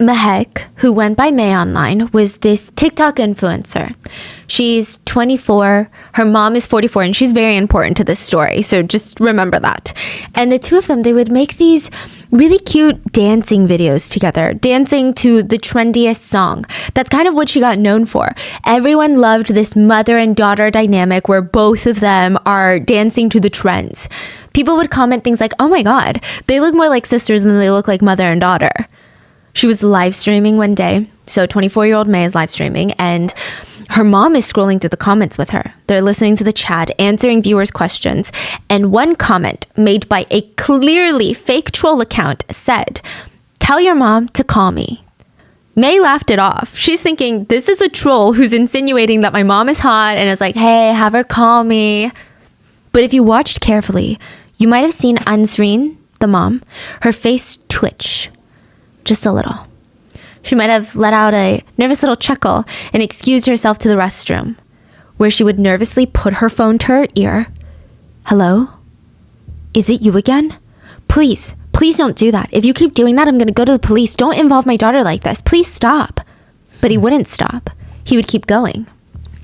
Mehek, who went by May online, was this TikTok influencer. She's 24, her mom is 44, and she's very important to this story, so just remember that. And the two of them, they would make these really cute dancing videos together, dancing to the trendiest song. That's kind of what she got known for. Everyone loved this mother and daughter dynamic where both of them are dancing to the trends. People would comment things like, oh my God, they look more like sisters than they look like mother and daughter. She was live streaming one day. So 24-year-old May is live streaming and her mom is scrolling through the comments with her. They're listening to the chat, answering viewers' questions. And one comment made by a clearly fake troll account said, "Tell your mom to call me." May laughed it off. She's thinking, this is a troll who's insinuating that my mom is hot and is like, hey, have her call me. But if you watched carefully, you might have seen Ansreen, the mom, her face twitch. Just a little. She might have let out a nervous little chuckle and excused herself to the restroom, where she would nervously put her phone to her ear. Hello? Is it you again? Please don't do that. If you keep doing that, I'm going to go to the police. Don't involve my daughter like this. Please stop. But he wouldn't stop. He would keep going.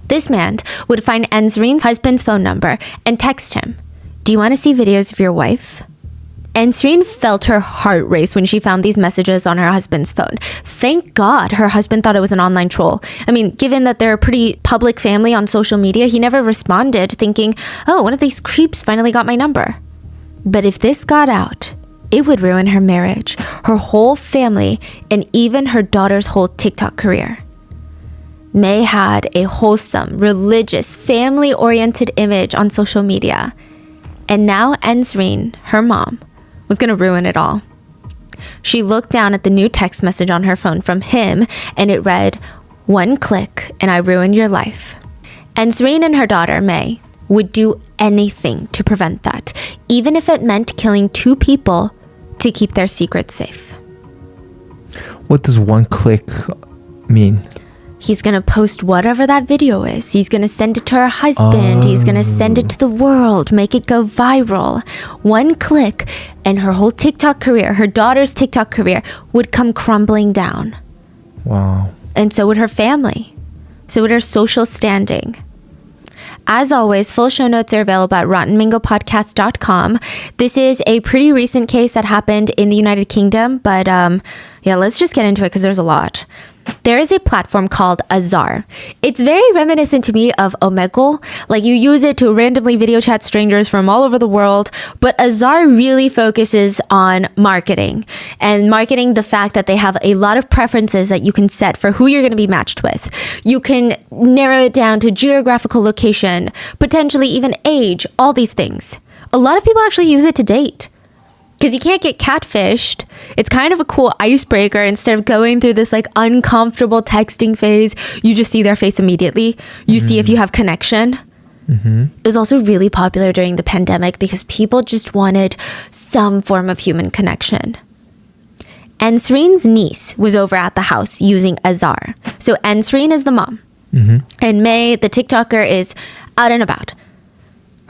This man would find Ansreen's husband's phone number and text him. Do you want to see videos of your wife? Ansreen felt her heart race when she found these messages on her husband's phone. Thank God her husband thought it was an online troll. I mean, given that they're a pretty public family on social media, he never responded, thinking, oh, one of these creeps finally got my number. But if this got out, it would ruin her marriage, her whole family, and even her daughter's whole TikTok career. May had a wholesome, religious, family-oriented image on social media. And now Ansreen, her mom, was going to ruin it all. She looked down at the new text message on her phone from him, and it read, "One click and I ruined your life." Ansreen and her daughter, May, would do anything to prevent that, even if it meant killing 2 people to keep their secrets safe. What does one click mean? He's going to post whatever that video is. He's going to send it to her husband. He's going to send it to the world, make it go viral. One click and her whole TikTok career, her daughter's TikTok career, would come crumbling down. Wow. And so would her family. So would her social standing. As always, full show notes are available at rottenmangopodcast.com. This is a pretty recent case that happened in the United Kingdom, but let's just get into it because there's a lot. There is a platform called Azar. It's very reminiscent to me of Omegle. Like, you use it to randomly video chat strangers from all over the world, but Azar really focuses on marketing and marketing the fact that they have a lot of preferences that you can set for who you're going to be matched with. You can narrow it down to geographical location, potentially even age, all these things. A lot of people actually use it to date. Because you can't get catfished. It's kind of a cool icebreaker. Instead of going through this like uncomfortable texting phase, you just see their face immediately. You see if you have connection. It was also really popular during the pandemic because people just wanted some form of human connection. Ansreen's niece was over at the house using Azar. So Ansreen is the mom. And May, the TikToker, is out and about.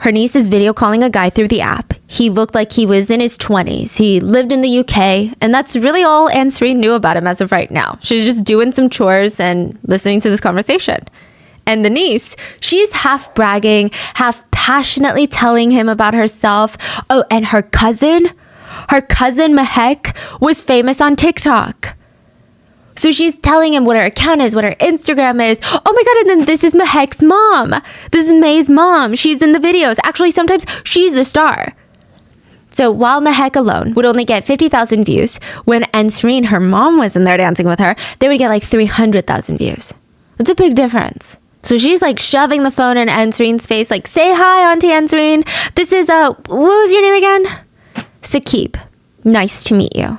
Her niece is video calling a guy through the app. He looked like he was in his 20s. He lived in the UK, and that's really all Ansreen knew about him as of right now. She was just doing some chores and listening to this conversation. And the niece, she's half bragging, half passionately telling him about herself. Oh, and her cousin Mehek was famous on TikTok. So she's telling him what her account is, what her Instagram is. Oh my God, and then this is Mehek's mom. This is May's mom. She's in the videos. Actually, sometimes she's the star. So while Mehek alone would only get 50,000 views, when Ansreen, her mom, was in there dancing with her, they would get like 300,000 views. That's a big difference. So she's like shoving the phone in Ansreen's face, like, say hi, Auntie Ansreen. This is, what was your name again? Saqib. Nice to meet you.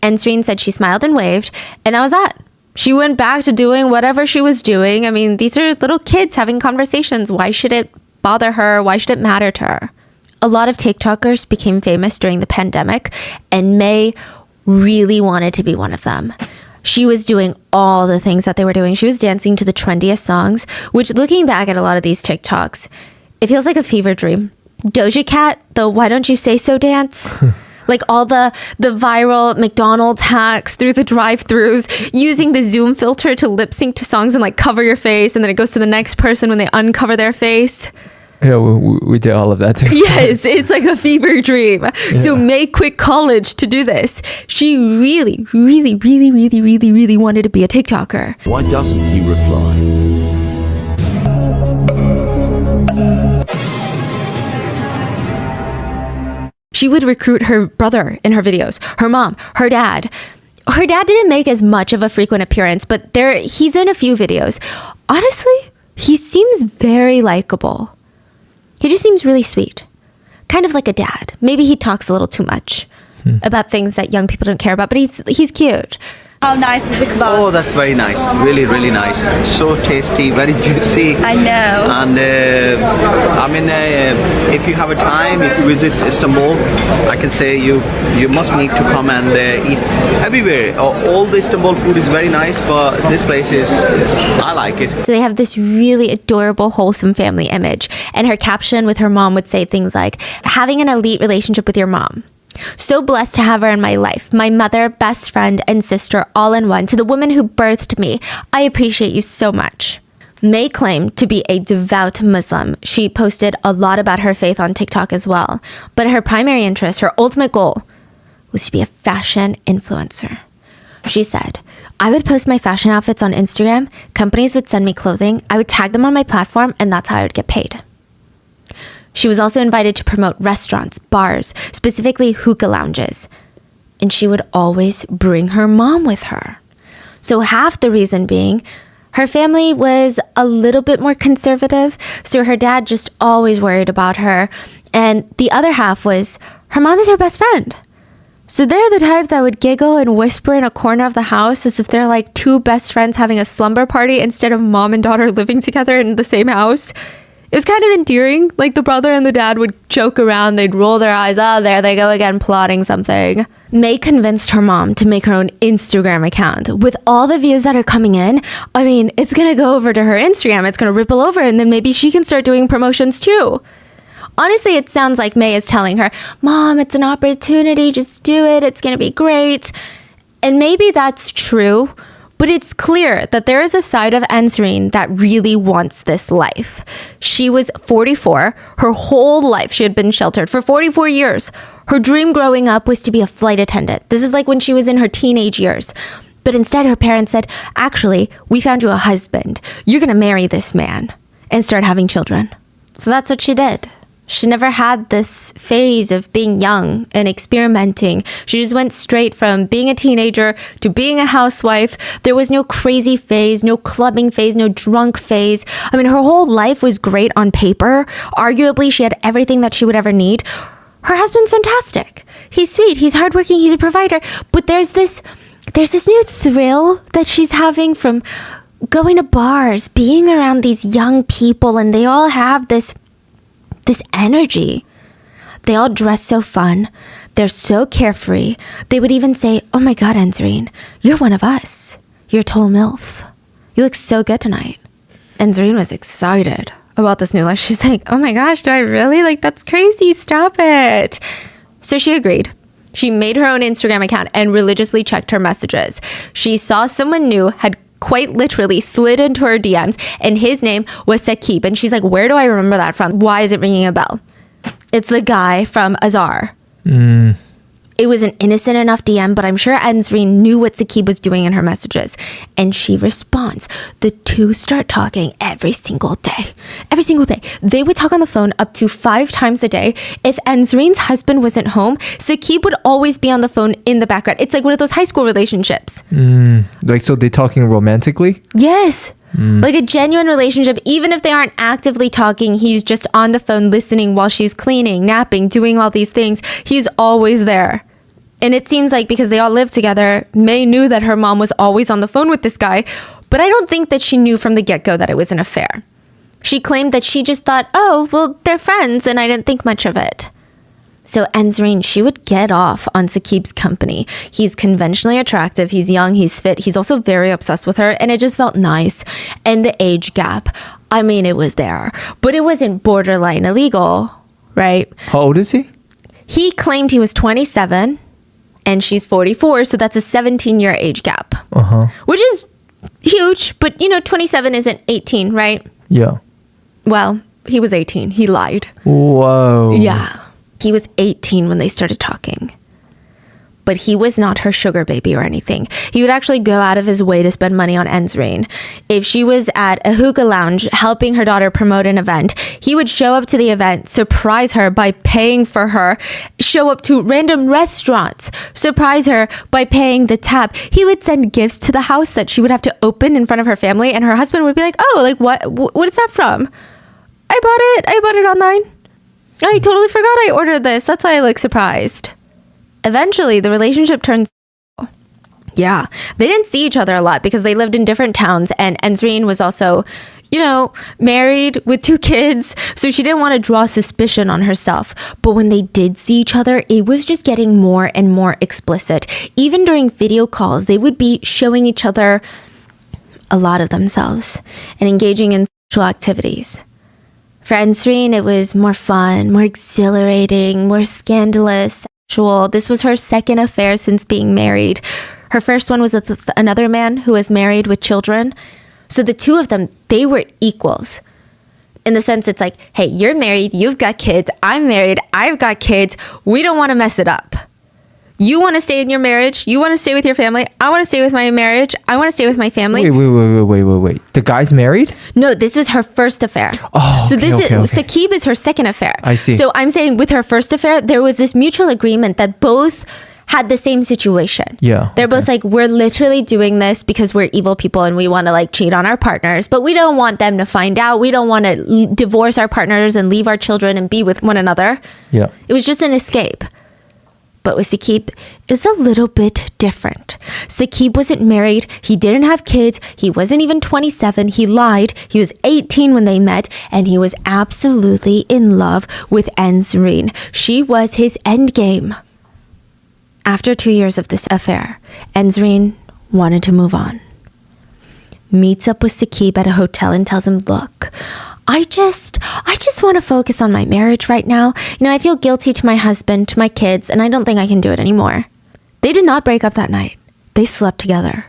Ansreen said she smiled and waved, and that was that. She went back to doing whatever she was doing. I mean, these are little kids having conversations. Why should it bother her? Why should it matter to her? A lot of TikTokers became famous during the pandemic, and May really wanted to be one of them. She was doing all the things that they were doing. She was dancing to the trendiest songs, which, looking back at a lot of these TikToks, it feels like a fever dream. Doja Cat, the Why Don't You Say So dance. Like all the viral McDonald's hacks through the drive-thrus, using the Zoom filter to lip sync to songs and like cover your face, and then it goes to the next person when they uncover their face. Yeah, we did all of that too. Yes, it's like a fever dream. Yeah. So May quit college to do this. She really, really, really, really, really, really wanted to be a TikToker. Why doesn't he reply? She would recruit her brother in her videos, her mom, her dad. Her dad didn't make as much of a frequent appearance, but he's in a few videos. Honestly, he seems very likable. He just seems really sweet. Kind of like a dad. Maybe he talks a little too much about things that young people don't care about, but he's cute. How nice is the kebab? Oh, that's very nice. Really, really nice. So tasty, very juicy. I know. And if you have a time, if you visit Istanbul, I can say you must need to come and eat everywhere. All the Istanbul food is very nice, but this place is I like it. So they have this really adorable, wholesome family image. And her caption with her mom would say things like, having an elite relationship with your mom. So blessed to have her in my life. My mother, best friend, and sister all in one. To the woman who birthed me, I appreciate you so much. May claimed to be a devout Muslim. She posted a lot about her faith on TikTok as well. But her primary interest, her ultimate goal, was to be a fashion influencer. She said, I would post my fashion outfits on Instagram. Companies would send me clothing. I would tag them on my platform, and that's how I would get paid. She was also invited to promote restaurants, bars, specifically hookah lounges. And she would always bring her mom with her. So half the reason being, her family was a little bit more conservative, so her dad just always worried about her. And the other half was, her mom is her best friend. So they're the type that would giggle and whisper in a corner of the house as if they're like two best friends having a slumber party instead of mom and daughter living together in the same house. It was kind of endearing. Like the brother and the dad would joke around. They'd roll their eyes. Oh, there they go again, plotting something. May convinced her mom to make her own Instagram account. With all the views that are coming in, I mean, it's going to go over to her Instagram. It's going to ripple over, and then maybe she can start doing promotions too. Honestly, it sounds like May is telling her, Mom, it's an opportunity. Just do it. It's going to be great. And maybe that's true. But it's clear that there is a side of Ansareen that really wants this life. She was 44. Her whole life she had been sheltered for 44 years. Her dream growing up was to be a flight attendant. This is like when she was in her teenage years. But instead her parents said, actually, we found you a husband. You're going to marry this man and start having children. So that's what she did. She never had this phase of being young and experimenting. She just went straight from being a teenager to being a housewife. There was no crazy phase, no clubbing phase, no drunk phase. I mean, her whole life was great on paper. Arguably, she had everything that she would ever need. Her husband's fantastic. He's sweet. He's hardworking. He's a provider. But there's this new thrill that she's having from going to bars, being around these young people, and they all have this energy. They all dress so fun. They're so carefree. They would even say, oh my God, Ansareen, you're one of us. You're a total MILF. You look so good tonight. Ansareen was excited about this new life. She's like, oh my gosh, do I really? Like, that's crazy. Stop it. So she agreed. She made her own Instagram account and religiously checked her messages. She saw someone new had quite literally slid into her DMs, and his name was Saqib. And she's like, where do I remember that from? Why is it ringing a bell? It's the guy from Azar. It was an innocent enough DM, but I'm sure Ansareen knew what Saqib was doing in her messages. And she responds. The two start talking every single day. Every single day. They would talk on the phone up to 5 times a day. If Ansareen's husband wasn't home, Saqib would always be on the phone in the background. It's like one of those high school relationships. Like, so they're talking romantically? Yes. Like a genuine relationship. Even if they aren't actively talking, he's just on the phone listening while she's cleaning, napping, doing all these things. He's always there. And it seems like because they all live together, May knew that her mom was always on the phone with this guy. But I don't think that she knew from the get-go that it was an affair. She claimed that she just thought, oh, well, they're friends, and I didn't think much of it. So Ansareen, she would get off on Saqib's company. He's conventionally attractive, he's young, he's fit, he's also very obsessed with her, and it just felt nice. And the age gap, I mean, it was there. But it wasn't borderline illegal, right? How old is he? He claimed he was 27 and she's 44, so that's a 17-year age gap. Which is huge, but 27 isn't 18, right? Yeah. Well, he was 18. He lied. Whoa. Yeah. He was 18 when they started talking. But he was not her sugar baby or anything. He would actually go out of his way to spend money on Enzreen. If she was at a hookah lounge helping her daughter promote an event, he would show up to the event, surprise her by paying for her, show up to random restaurants, surprise her by paying the tab. He would send gifts to the house that she would have to open in front of her family, and her husband would be like, oh, like what is that from? I bought it online. I totally forgot I ordered this. That's why I look surprised. Eventually, the relationship turned. Yeah, they didn't see each other a lot because they lived in different towns, and Enzreen was also, married with 2 kids, so she didn't want to draw suspicion on herself. But when they did see each other, it was just getting more and more explicit. Even during video calls, they would be showing each other a lot of themselves and engaging in sexual activities. For Enzreen, it was more fun, more exhilarating, more scandalous. This was her second affair since being married. Her first one was with another man who was married with children. So the two of them, they were equals. In the sense it's like, hey, you're married, you've got kids, I'm married, I've got kids. We don't want to mess it up. You want to stay in your marriage, you want to stay with your family, I want to stay with my marriage, I want to stay with my family. Wait. The guy's married? No, this was her first affair. Oh, so okay. Saqib is her second affair. I see. So I'm saying with her first affair, there was this mutual agreement that both had the same situation. Yeah. They're both like, we're literally doing this because we're evil people and we want to like cheat on our partners, but we don't want them to find out. We don't want to divorce our partners and leave our children and be with one another. Yeah. It was just an escape. But with Saqib, it's a little bit different. Saqib wasn't married. He didn't have kids. He wasn't even 27. He lied. He was 18 when they met, and he was absolutely in love with Enzreen. She was his endgame. After 2 years of this affair, Enzreen wanted to move on. Meets up with Saqib at a hotel and tells him, look, I just want to focus on my marriage right now. I feel guilty to my husband, to my kids, and I don't think I can do it anymore. They did not break up that night. They slept together.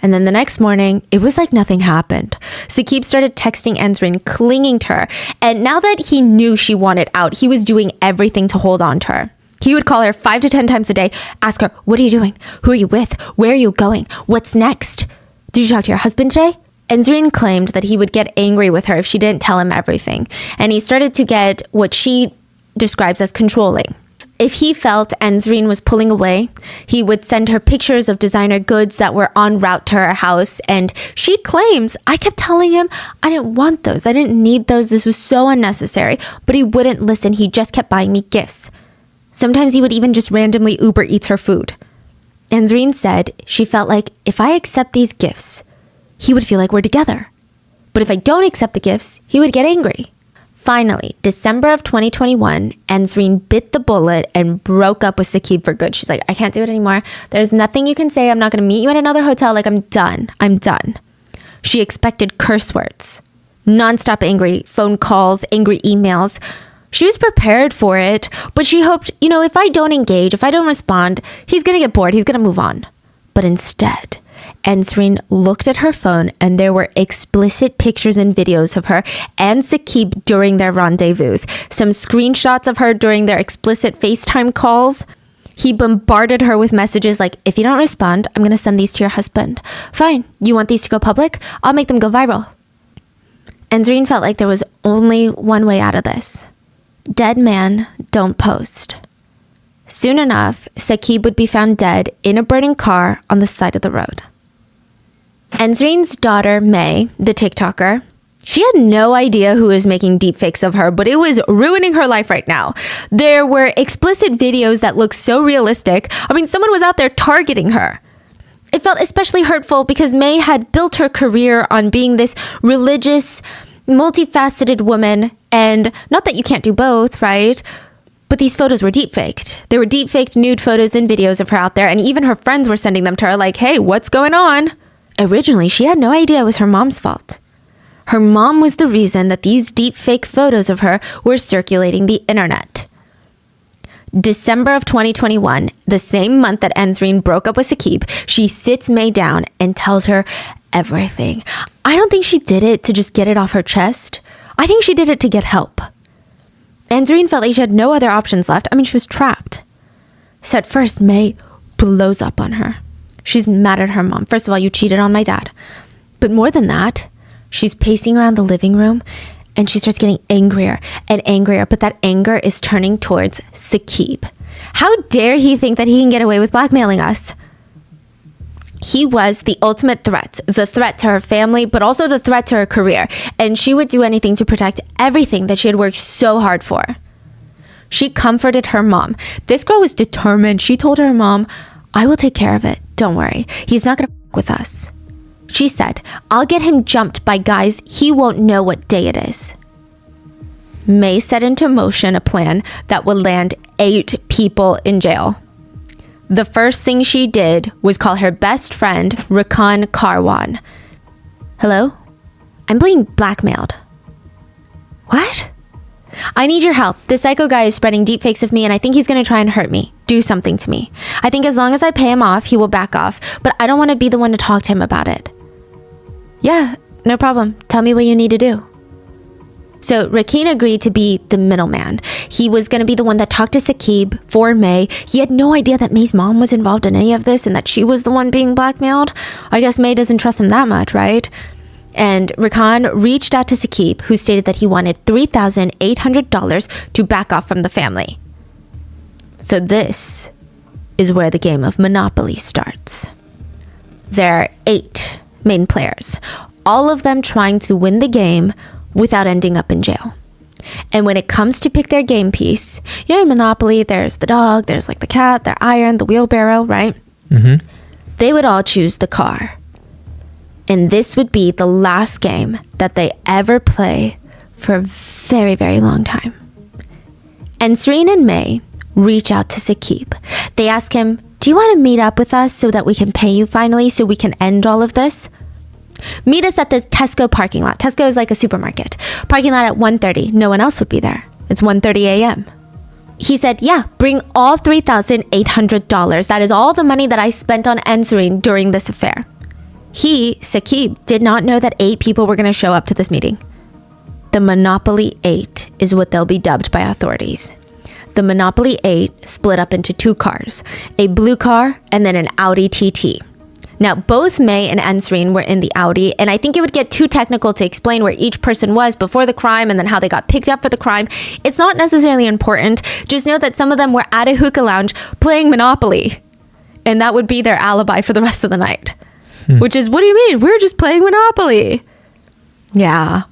And then the next morning, it was like nothing happened. Saqib started texting Enzreen, clinging to her. And now that he knew she wanted out, he was doing everything to hold on to her. He would call her 5 to 10 times a day, ask her, what are you doing? Who are you with? Where are you going? What's next? Did you talk to your husband today? Enzreen claimed that he would get angry with her if she didn't tell him everything, and he started to get what she describes as controlling. If he felt Enzreen was pulling away, he would send her pictures of designer goods that were en route to her house, and she claims, I kept telling him I didn't want those, I didn't need those, this was so unnecessary, but he wouldn't listen, he just kept buying me gifts. Sometimes he would even just randomly Uber Eats her food. Enzreen said she felt like if I accept these gifts, he would feel like we're together. But if I don't accept the gifts, he would get angry. Finally, December of 2021, Enzreen bit the bullet and broke up with Saqib for good. She's like, I can't do it anymore. There's nothing you can say. I'm not going to meet you in another hotel. Like, I'm done. She expected curse words, nonstop angry phone calls, angry emails. She was prepared for it, but she hoped, if I don't engage, if I don't respond, he's going to get bored. He's going to move on. But instead, Enzreen looked at her phone and there were explicit pictures and videos of her and Saqib during their rendezvous. Some screenshots of her during their explicit FaceTime calls. He bombarded her with messages like, if you don't respond, I'm going to send these to your husband. Fine, you want these to go public? I'll make them go viral. Enzreen felt like there was only one way out of this. Dead man, don't post. Soon enough, Saqib would be found dead in a burning car on the side of the road. Enzreen's daughter, May, the TikToker, she had no idea who was making deepfakes of her, but it was ruining her life right now. There were explicit videos that looked so realistic. Someone was out there targeting her. It felt especially hurtful because May had built her career on being this religious, multifaceted woman, and not that you can't do both, right? But these photos were deepfaked. There were deepfaked nude photos and videos of her out there, and even her friends were sending them to her like, hey, what's going on? Originally, she had no idea it was her mom's fault. Her mom was the reason that these deepfake photos of her were circulating the internet. December of 2021, the same month that Enzreen broke up with Saqib, she sits May down and tells her everything. I don't think she did it to just get it off her chest. I think she did it to get help. Enzreen felt like she had no other options left. I mean, she was trapped. So at first, May blows up on her. She's mad at her mom. First of all, you cheated on my dad. But more than that, she's pacing around the living room and she starts getting angrier and angrier. But that anger is turning towards Saqib. How dare he think that he can get away with blackmailing us? He was the ultimate threat, the threat to her family, but also the threat to her career. And she would do anything to protect everything that she had worked so hard for. She comforted her mom. This girl was determined. She told her mom, I will take care of it. Don't worry. He's not going to f with us. She said, I'll get him jumped by guys he won't know what day it is. May set into motion a plan that would land 8 people in jail. The first thing she did was call her best friend, Rakan Karwan. Hello? I'm being blackmailed. What? I need your help. This psycho guy is spreading deepfakes of me and I think he's going to try and hurt me. Do something to me. I think as long as I pay him off, he will back off, but I don't want to be the one to talk to him about it. Yeah, no problem. Tell me what you need to do. So Rakin agreed to be the middleman. He was going to be the one that talked to Saqib for May. He had no idea that May's mom was involved in any of this and that she was the one being blackmailed. I guess May doesn't trust him that much, right? And Rakan reached out to Saqib, who stated that he wanted $3,800 to back off from the family. So this is where the game of Monopoly starts. There are 8 main players, all of them trying to win the game without ending up in jail. And when it comes to pick their game piece, you know, in Monopoly, there's the dog, there's like the cat, the iron, the wheelbarrow, right? Mm-hmm. They would all choose the car. And this would be the last game that they ever play for a very, very long time. And Serene and May reach out to Saqib. They ask him, do you want to meet up with us so that we can pay you finally so we can end all of this? Meet us at the Tesco parking lot. Tesco is like a supermarket. Parking lot at 1:30. No one else would be there. It's 1:30 a.m. He said, yeah, bring all $3,800. That is all the money that I spent on Enzreen during this affair. He, Saqib, did not know that 8 people were going to show up to this meeting. The Monopoly 8 is what they'll be dubbed by authorities. The Monopoly 8 split up into 2 cars, a blue car and then an Audi TT. Now, both May and Enzreen were in the Audi, and I think it would get too technical to explain where each person was before the crime and then how they got picked up for the crime. It's not necessarily important. Just know that some of them were at a hookah lounge playing Monopoly, and that would be their alibi for the rest of the night. Which is, what do you mean? We're just playing Monopoly. Yeah.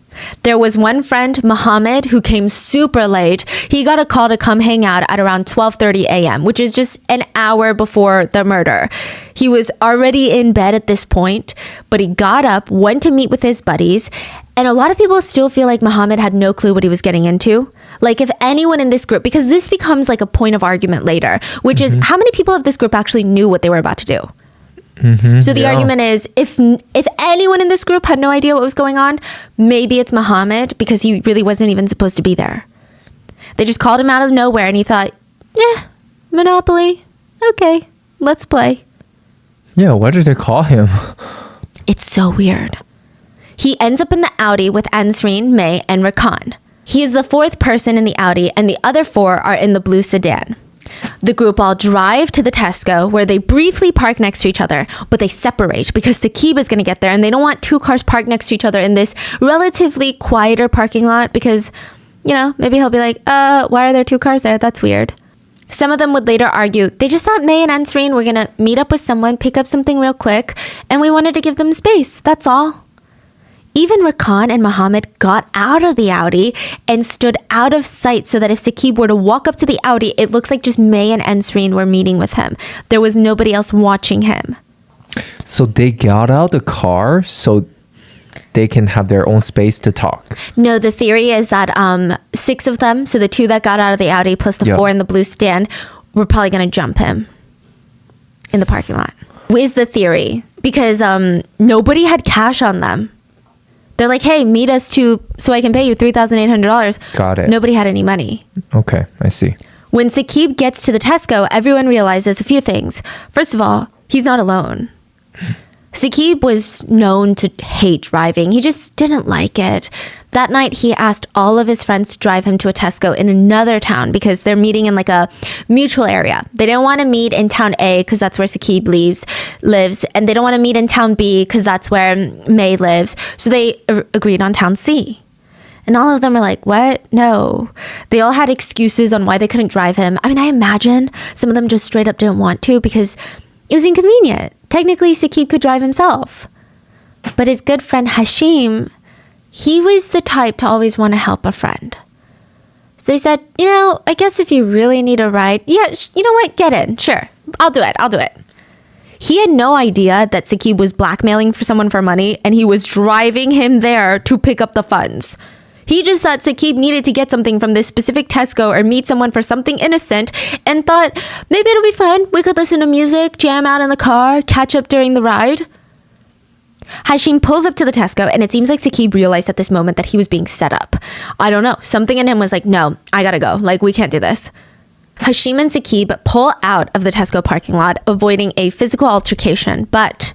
There was one friend, Mohammed, who came super late. He got a call to come hang out at around 12:30 a.m., which is just an hour before the murder. He was already in bed at this point, but he got up, went to meet with his buddies, and a lot of people still feel like Mohammed had no clue what he was getting into. Like, if anyone in this group, because this becomes like a point of argument later, which is how many people of this group actually knew what they were about to do? So the argument is, if anyone in this group had no idea what was going on, maybe it's Mohammed, because he really wasn't even supposed to be there. They just called him out of nowhere and he thought, yeah, Monopoly, okay, let's play. Yeah, why did they call him? It's so weird. He ends up in the Audi with Enzreen, May, and Rakan. He is the 4th person in the Audi and the other 4 are in the blue sedan. The group all drive to the Tesco, where they briefly park next to each other, but they separate because Saqib is going to get there and they don't want 2 cars parked next to each other in this relatively quieter parking lot because, you know, maybe he'll be like, why are there 2 cars there? That's weird. Some of them would later argue, they just thought May and Enzreen were going to meet up with someone, pick up something real quick, and we wanted to give them space. That's all. Even Rakan and Mohammed got out of the Audi and stood out of sight so that if Saqib were to walk up to the Audi, it looks like just May and Enzreen were meeting with him. There was nobody else watching him. So they got out the car so they can have their own space to talk. No, the theory is that 6 of them, so the 2 that got out of the Audi plus the 4 in the blue sedan, were probably going to jump him in the parking lot. Is the theory. Because nobody had cash on them. They're like, hey, meet us so I can pay you $3,800. Got it. Nobody had any money. Okay, I see. When Saqib gets to the Tesco, everyone realizes a few things. First of all, he's not alone. Saqib was known to hate driving. He just didn't like it. That night, he asked all of his friends to drive him to a Tesco in another town because they're meeting in like a mutual area. They didn't want to meet in town A because that's where Saqib lives, and they don't want to meet in town B because that's where May lives. So they agreed on town C. And all of them were like, what? No. They all had excuses on why they couldn't drive him. I mean, I imagine some of them just straight up didn't want to because it was inconvenient. Technically, Saqib could drive himself. But his good friend Hashim, he was the type to always want to help a friend. So he said, I guess if you really need a ride, yeah, you know what? Get in. Sure. I'll do it. He had no idea that Saqib was blackmailing for someone for money and he was driving him there to pick up the funds. He just thought Saqib needed to get something from this specific Tesco or meet someone for something innocent and thought, maybe it'll be fun. We could listen to music, jam out in the car, catch up during the ride. Hashim pulls up to the Tesco and it seems like Saqib realized at this moment that he was being set up. I don't know. Something in him was like, no, I gotta go. Like, we can't do this. Hashim and Saqib pull out of the Tesco parking lot, avoiding a physical altercation, but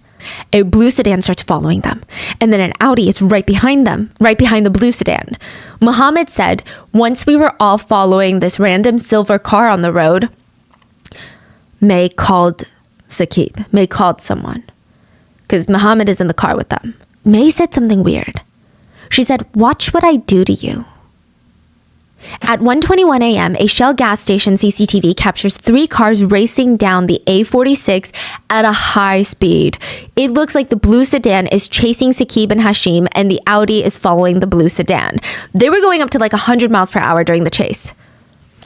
a blue sedan starts following them. And then an Audi is right behind them, right behind the blue sedan. Muhammad said, once we were all following this random silver car on the road, May called Saqib. May called someone. Because Muhammad is in the car with them. May said something weird. She said, watch what I do to you. At 1:21 a.m., a Shell gas station CCTV captures 3 cars racing down the A46 at a high speed. It looks like the blue sedan is chasing Saqib and Hashim, and the Audi is following the blue sedan. They were going up to like 100 miles per hour during the chase.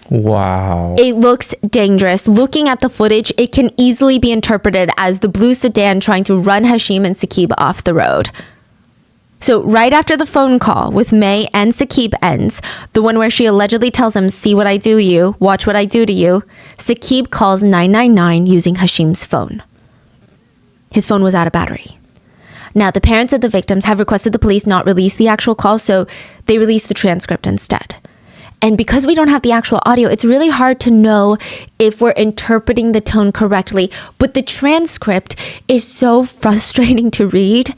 Wow. It looks dangerous. Looking at the footage, it can easily be interpreted as the blue sedan trying to run Hashim and Saqib off the road. So right after the phone call with May and Saqib ends, the one where she allegedly tells him, see what I do to you, watch what I do to you, Saqib calls 999 using Hashim's phone. His phone was out of battery. Now, the parents of the victims have requested the police not release the actual call, so they released the transcript instead. And because we don't have the actual audio, it's really hard to know if we're interpreting the tone correctly. But the transcript is so frustrating to read.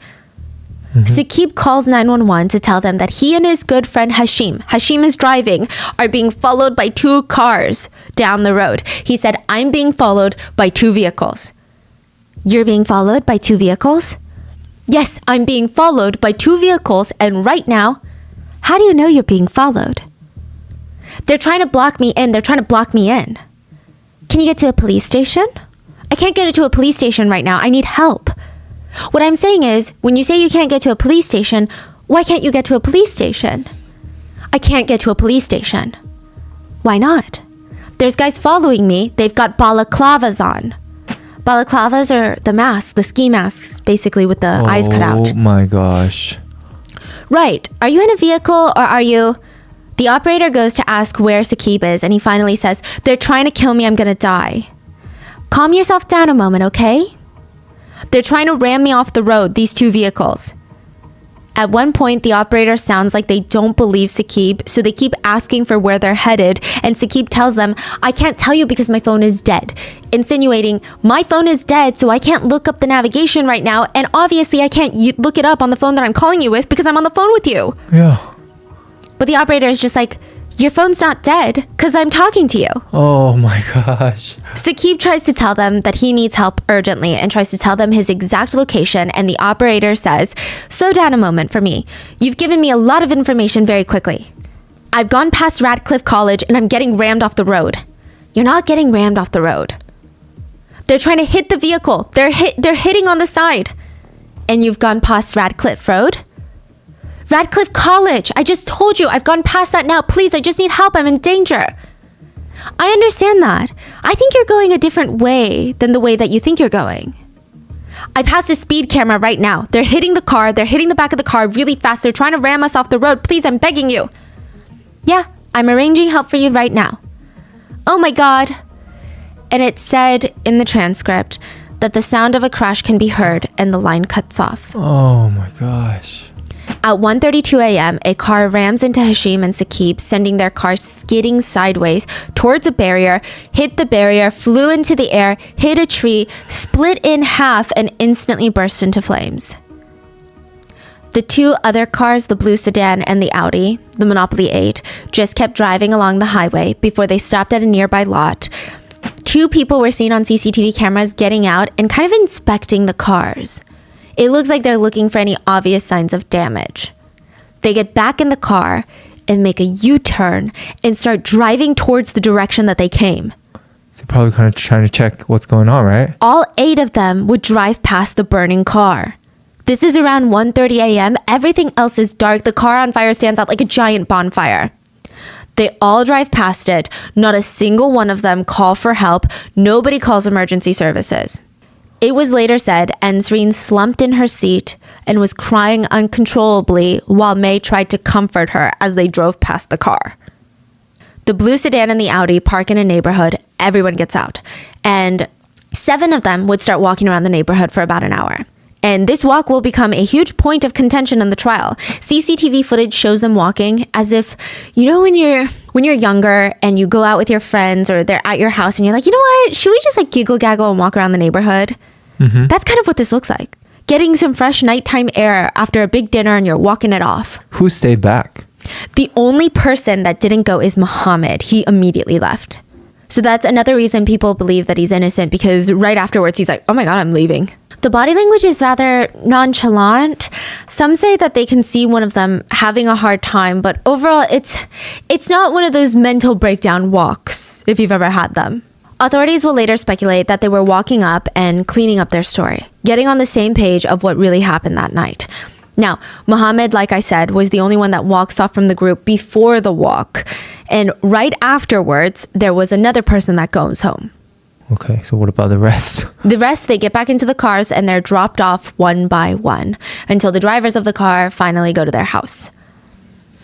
Saqib calls 911 to tell them that he and his good friend Hashim is driving, are being followed by 2 cars down the road. He said, I'm being followed by 2 vehicles. You're being followed by 2 vehicles? Yes, I'm being followed by 2 vehicles, and right now, how do you know you're being followed? They're trying to block me in. They're trying to block me in. Can you get to a police station? I can't get to a police station right now. I need help. What I'm saying is, when you say you can't get to a police station, why can't you get to a police station? I can't get to a police station. Why not? There's guys following me. They've got balaclavas on. Balaclavas are the masks, the ski masks, basically with the eyes cut out. Oh my gosh. Right. Are you in a vehicle or are you... The operator goes to ask where Saqib is, and he finally says, they're trying to kill me. I'm going to die. Calm yourself down a moment, okay? They're trying to ram me off the road, these 2 vehicles. At one point, the operator sounds like they don't believe Saqib, so they keep asking for where they're headed, and Saqib tells them, I can't tell you because my phone is dead, insinuating, my phone is dead, so I can't look up the navigation right now, and obviously I can't look it up on the phone that I'm calling you with because I'm on the phone with you. Yeah. But the operator is just like, your phone's not dead because I'm talking to you. Oh my gosh. Saqib tries to tell them that he needs help urgently and tries to tell them his exact location, and the operator says, slow down a moment for me. You've given me a lot of information very quickly. I've gone past Radcliffe College and I'm getting rammed off the road. You're not getting rammed off the road. They're trying to hit the vehicle. They're hitting on the side. And you've gone past Radcliffe Road? Radcliffe College. I just told you I've gone past that now. Please, I just need help. I'm in danger. I understand that. I think you're going a different way than the way that you think you're going. I passed a speed camera right now. They're hitting the car. They're hitting the back of the car really fast. They're trying to ram us off the road. Please, I'm begging you. Yeah, I'm arranging help for you right now. Oh my God. And it said in the transcript that the sound of a crash can be heard and the line cuts off. Oh my gosh. At 1:32 a.m., a car rams into Hashim and Saqib, sending their car skidding sideways towards a barrier, hit the barrier, flew into the air, hit a tree, split in half, and instantly burst into flames. The two other cars, the blue sedan and the Audi, the Monopoly 8, just kept driving along the highway before they stopped at a nearby lot. Two people were seen on CCTV cameras getting out and kind of inspecting the cars. It looks like they're looking for any obvious signs of damage. They get back in the car and make a U-turn and start driving towards the direction that they came. They're probably kind of trying to check what's going on, right? All 8 of them would drive past the burning car. This is around 1:30 a.m. Everything else is dark. The car on fire stands out like a giant bonfire. They all drive past it. Not a single one of them call for help. Nobody calls emergency services. It was later said Ensreen slumped in her seat and was crying uncontrollably while May tried to comfort her as they drove past the car. The blue sedan and the Audi park in a neighborhood. Everyone gets out. And 7 of them would start walking around the neighborhood for about an hour. And this walk will become a huge point of contention in the trial. CCTV footage shows them walking as if, you know, when you're younger and you go out with your friends or they're at your house and you're like, you know what, should we just like giggle gaggle and walk around the neighborhood? Mm-hmm. That's kind of what this looks like. Getting some fresh nighttime air after a big dinner and you're walking it off. Who stayed back? The only person that didn't go is Muhammad. He immediately left. So that's another reason people believe that he's innocent, because right afterwards he's like, oh my God, I'm leaving. The body language is rather nonchalant. Some say that they can see one of them having a hard time, but overall it's not one of those mental breakdown walks, if you've ever had them. Authorities will later speculate that they were walking up and cleaning up their story, getting on the same page of what really happened that night. Now, Muhammad, like I said, was the only one that walks off from the group before the walk. And right afterwards, there was another person that goes home. Okay, so what about the rest? The rest, they get back into the cars and they're dropped off one by one until the drivers of the car finally go to their house.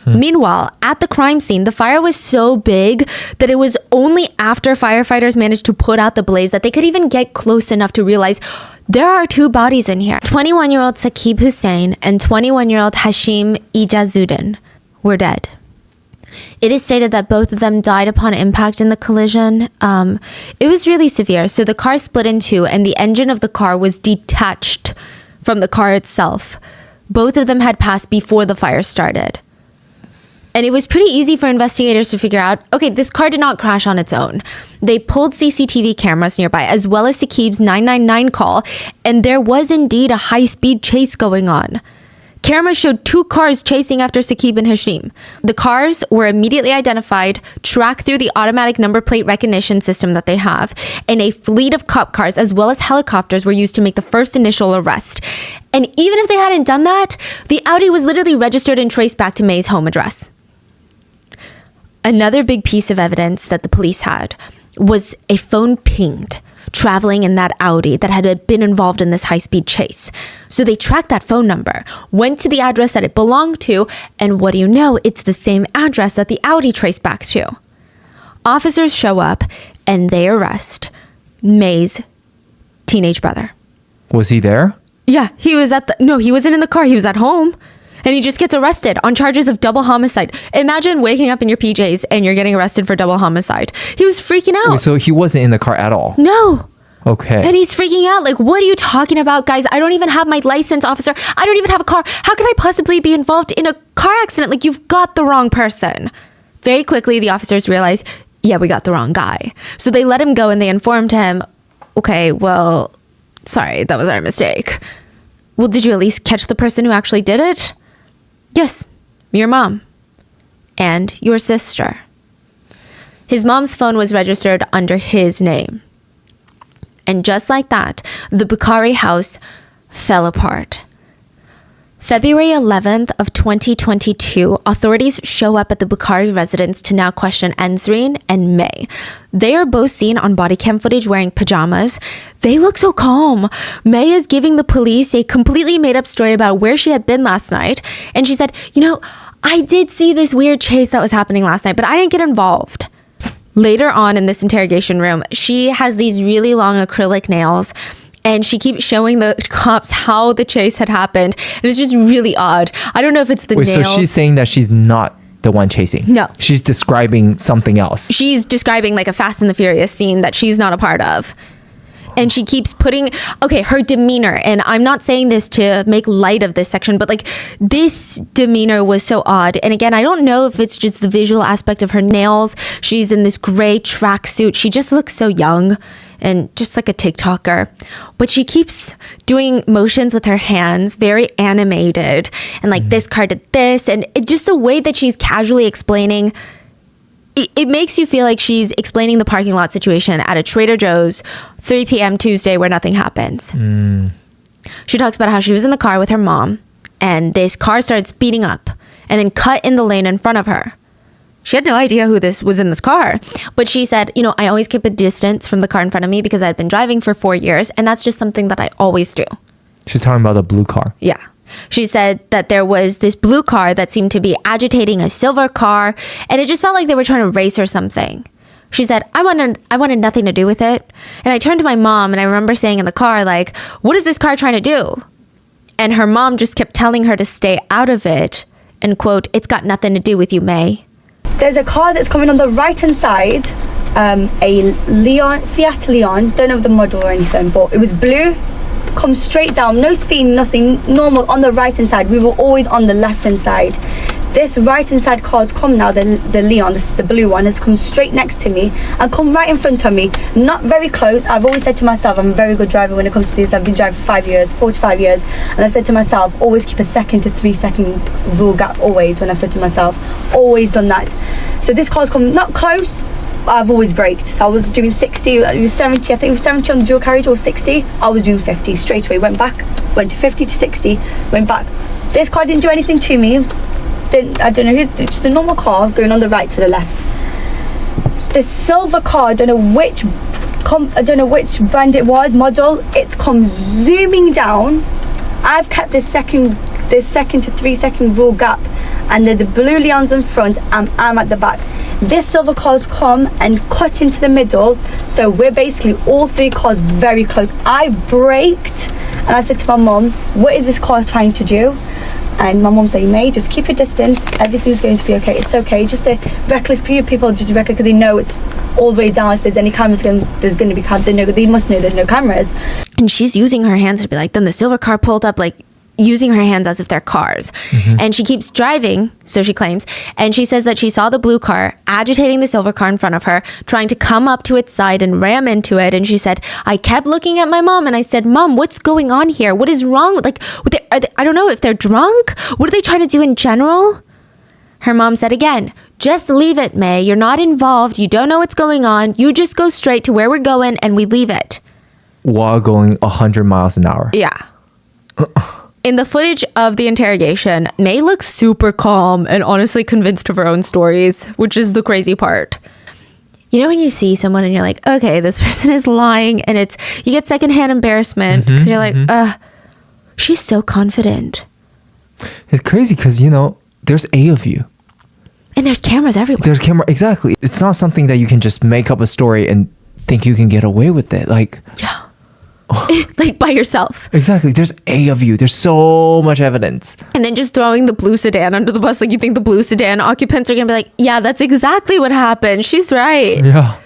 Meanwhile, at the crime scene, the fire was so big that it was only after firefighters managed to put out the blaze that they could even get close enough to realize there are 2 bodies in here. 21-year-old Saqib Hussain and 21-year-old Hashim Ijazuddin were dead. It is stated that both of them died upon impact in the collision. It was really severe. So the car split in 2 and the engine of the car was detached from the car itself. Both of them had passed before the fire started. And it was pretty easy for investigators to figure out, okay, this car did not crash on its own. They pulled CCTV cameras nearby, as well as Saqib's 999 call, and there was indeed a high-speed chase going on. Cameras showed 2 cars chasing after Saqib and Hashim. The cars were immediately identified, tracked through the automatic number plate recognition system that they have, and a fleet of cop cars as well as helicopters were used to make the first initial arrest. And even if they hadn't done that, the Audi was literally registered and traced back to May's home address. Another big piece of evidence that the police had was a phone pinged traveling in that Audi that had been involved in this high-speed chase. So they tracked that phone number, went to the address that it belonged to, and what do you know? It's the same address that the Audi traced back to. Officers show up and they arrest May's teenage brother. Was he there? Yeah, he wasn't in the car. He was at home. And he just gets arrested on charges of double homicide. Imagine waking up in your PJs and you're getting arrested for double homicide. He was freaking out. Wait, so he wasn't in the car at all? No. Okay. And he's freaking out. Like, what are you talking about, guys? I don't even have my license, officer. I don't even have a car. How can I possibly be involved in a car accident? Like, you've got the wrong person. Very quickly, the officers realize, yeah, we got the wrong guy. So they let him go and they informed him, okay, well, sorry, that was our mistake. Well, did you at least catch the person who actually did it? Yes, your mom and your sister. His mom's phone was registered under his name. And just like that, the Bukhari house fell apart. February 11th of 2022, authorities show up at the Bukhari residence to now question Ensreen and May. They are both seen on body cam footage wearing pajamas. They look so calm. May is giving the police a completely made up story about where she had been last night. And she said, you know, I did see this weird chase that was happening last night, but I didn't get involved. Later on in this interrogation room, she has these really long acrylic nails And she keeps showing the cops how the chase had happened. And it's just really odd. I don't know if it's the Wait, nails. so she's saying that she's not the one chasing? No. She's describing something else. She's describing like a Fast and the Furious scene that she's not a part of. And she keeps putting, okay, her demeanor, and I'm not saying this to make light of this section, but like this demeanor was so odd. And again, I don't know if it's just the visual aspect of her nails. She's in this gray tracksuit. She just looks so young and just like a TikToker. But she keeps doing motions with her hands, very animated. And like this car did this. And just the way that she's casually explaining, it makes you feel like she's explaining the parking lot situation at a Trader Joe's 3 p.m. Tuesday where nothing happens. She talks about how she was in the car with her mom and this car started speeding up and then cut in the lane in front of her. She had no idea who this was in this car, but she said, you know, I always keep a distance from the car in front of me because I'd been driving for 4 years and that's just something that I always do. She's talking about the blue car. Yeah. She said that there was this blue car that seemed to be agitating a silver car, and it just felt like they were trying to race or something. She said, I wanted nothing to do with it. And I turned to my mom, and I remember saying in the car, like, what is this car trying to do? And her mom just kept telling her to stay out of it, and quote, it's got nothing to do with you, May. There's a car that's coming on the right-hand side, a Seat Leon, don't know the model or anything, but it was blue. Come straight down, no speed, nothing, normal on the right hand side. We were always on the left hand side. This right hand side car's come now, the Leon, the blue one, has come straight next to me and come right in front of me, not very close. I've always said to myself, I'm a very good driver when it comes to this. I've been driving for 5 years, 45 years, and I've said to myself, always keep a 2 to 3 second rule gap, always. When I've said to myself, always done that. So this car's come not close, I've always braked. So I was doing 60, it was 70, I think it was 70 on the dual carriage or 60. I was doing 50 straight away, went back, went to 50 to 60, went back. This car didn't do anything to me. I don't know who, just a normal car going on the right to the left. The silver car, I don't know which brand it was, model, it's come zooming down. I've kept this 2 to 3 second rule gap, and the blue Leon's in front, I'm at the back. This silver car's come and cut into the middle, so we're basically all 3 cars very close. I braked and I said to my mum, what is this car trying to do? And my mum saying, May, just keep your distance, everything's going to be okay, it's okay. Just a reckless, people just reckless because they know it's all the way down. If there's any cameras, there's going to be cameras. They must know there's no cameras. And she's using her hands to be like, then the silver car pulled up, like using her hands as if they're cars. And she keeps driving, so she claims, and she says that she saw the blue car agitating the silver car in front of her, trying to come up to its side and ram into it. And she said, I kept looking at my mom and I said, Mom, what's going on here? What is wrong? Like, I don't know if they're drunk. What are they trying to do in general? Her mom said again, just leave it, May. You're not involved. You don't know what's going on. You just go straight to where we're going and we leave it. While going 100 miles an hour. Yeah. In the footage of the interrogation, May looks super calm and honestly convinced of her own stories, which is the crazy part. You know when you see someone and you're like, okay, this person is lying, and you get secondhand embarrassment because you're like, she's so confident. It's crazy because, you know, there's 8 of you. And there's cameras everywhere. There's camera, exactly. It's not something that you can just make up a story and think you can get away with it. Like, yeah. Like by yourself. Exactly. There's 8 of you. There's so much evidence. And then just throwing the blue sedan under the bus. Like, you think the blue sedan occupants are going to be like, yeah, that's exactly what happened. She's right. Yeah.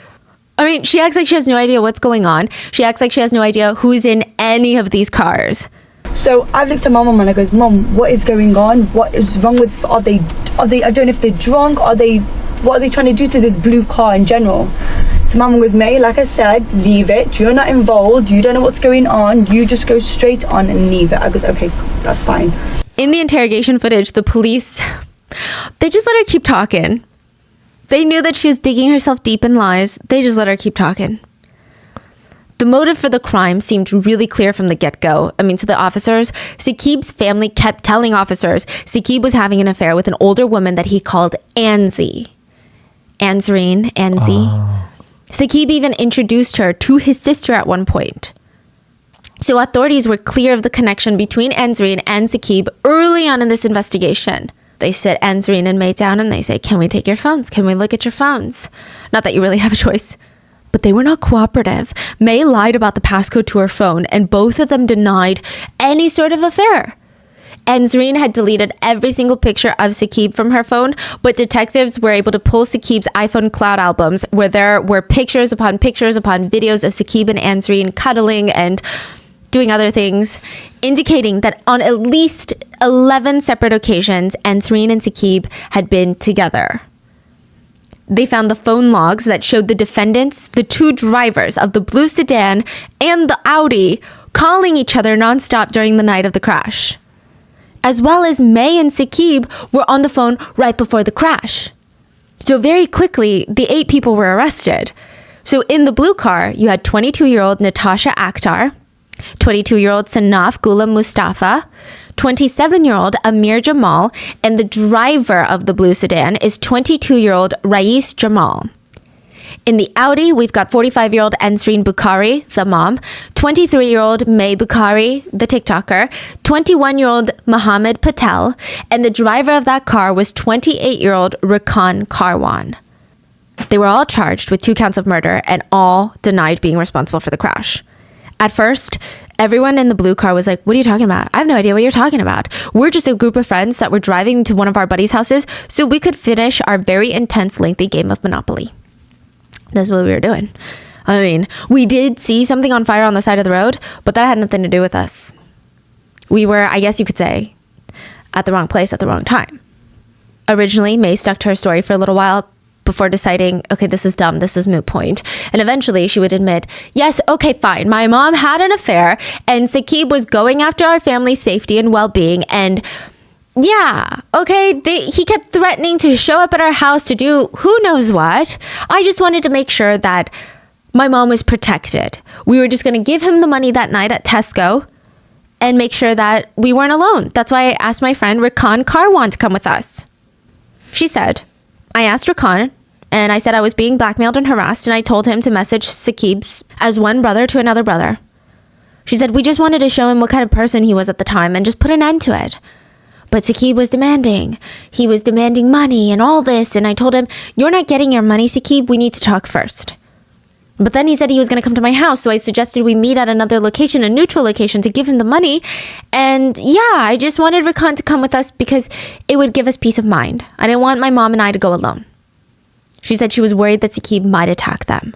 I mean, she acts like she has no idea what's going on. She acts like she has no idea who's in any of these cars. So I've looked at my mum and I goes, Mum, what is going on? What is wrong with, are they, I don't know if they're drunk, what are they trying to do to this blue car in general? So Mum goes, May, like I said, leave it. You're not involved. You don't know what's going on. You just go straight on and leave it. I goes, okay, that's fine. In the interrogation footage, the police, they just let her keep talking. They knew that she was digging herself deep in lies. They just let her keep talking. The motive for the crime seemed really clear from the get-go. I mean, to the officers, Saqib's family kept telling officers Saqib was having an affair with an older woman that he called Anzi. Anzreen. Saqib even introduced her to his sister at one point. So authorities were clear of the connection between Anzreen and Saqib early on in this investigation. They sit Anzreen and May down and they say, can we take your phones? Can we look at your phones? Not that you really have a choice. but they were not cooperative. May lied about the passcode to her phone, and both of them denied any sort of affair. And Zareen had deleted every single picture of Saqib from her phone, but detectives were able to pull Saqib's iPhone cloud albums where there were pictures upon videos of Saqib and Anzreen cuddling and doing other things, indicating that on at least 11 separate occasions, Anzreen and Saqib had been together. They found the phone logs that showed the defendants, the two drivers of the blue sedan and the Audi, calling each other nonstop during the night of the crash. As well as May and Saqib were on the phone right before the crash. So very quickly, the 8 people were arrested. So in the blue car, you had 22-year-old Natasha Akhtar, 22-year-old Sanaf Ghulam Mustafa, 27-year-old Amir Jamal, and the driver of the blue sedan is 22-year-old Rais Jamal. In the Audi, we've got 45-year-old Ansreen Bukhari, the mom, 23-year-old May Bukhari, the TikToker, 21-year-old Mohammed Patel, and the driver of that car was 28-year-old Rakan Karwan. They were all charged with 2 counts of murder and all denied being responsible for the crash. At first, everyone in the blue car was like, what are you talking about? I have no idea what you're talking about. We're just a group of friends that were driving to one of our buddies' houses so we could finish our very intense, lengthy game of Monopoly. That's what we were doing. I mean, we did see something on fire on the side of the road, but that had nothing to do with us. We were, I guess you could say, at the wrong place at the wrong time. Originally, May stuck to her story for a little while before deciding, okay, this is dumb, this is moot point. And eventually she would admit, yes, okay, fine, my mom had an affair and Saqib was going after our family's safety and well-being, and yeah, okay, he kept threatening to show up at our house to do who knows what. I just wanted to make sure that my mom was protected. We were just going to give him the money that night at Tesco and make sure that we weren't alone. That's why I asked my friend Rakan Karwan to come with us. She said, I asked Rakan and I said I was being blackmailed and harassed, and I told him to message Saqib's as one brother to another brother. She said, we just wanted to show him what kind of person he was at the time and just put an end to it. But Saqib was demanding. He was demanding money and all this. And I told him, you're not getting your money, Saqib. We need to talk first. But then he said he was going to come to my house. So I suggested we meet at another location, a neutral location, to give him the money. And yeah, I just wanted Rakan to come with us because it would give us peace of mind. I didn't want my mom and I to go alone. She said she was worried that Saqib might attack them.